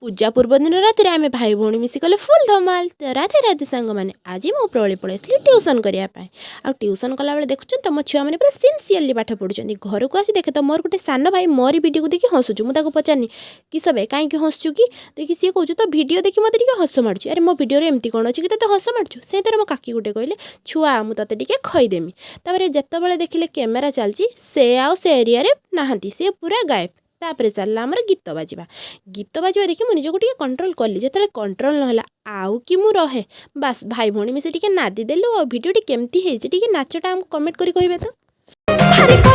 पूजा पूर्व दिन राति आम भाई भौणी मिसी कले फुल धमाल। तो राधे राधे सांग मैंने आज मु प्रली पलि ट्यूशन करने आ ट्यूशन कला बेले देखुन तुम छुआ मैंने पूरा सिनसीयरली पाठ पढ़ुं घर को आसी देखे तो मोर गोटे सान भाई मोरी वीडियो को देखिए हसुचु मुझे पचारनी कि सबे कहीं हसुचु कि देखिए सी कौन तो वीडियो देखिए मत हस मार्च अरे मो वीडियो एमती कौन अच्छी कि हस मार्चु से मो काकी गोटे कहले छुआ मुझे टे खईदेमी जिते देखिले कैमेरा चलती से एरिया नहांती सी पूरा गायब। तापर चलला आमर गीत बाजा देखिए मुझे को कंट्रोल कली जो कंट्रोल ना आउ कि मु रहे बास भाई भौणी मिसे नादी देलु और वीडियो केमती है नाचटा आमको कमेंट करी कहबे तो।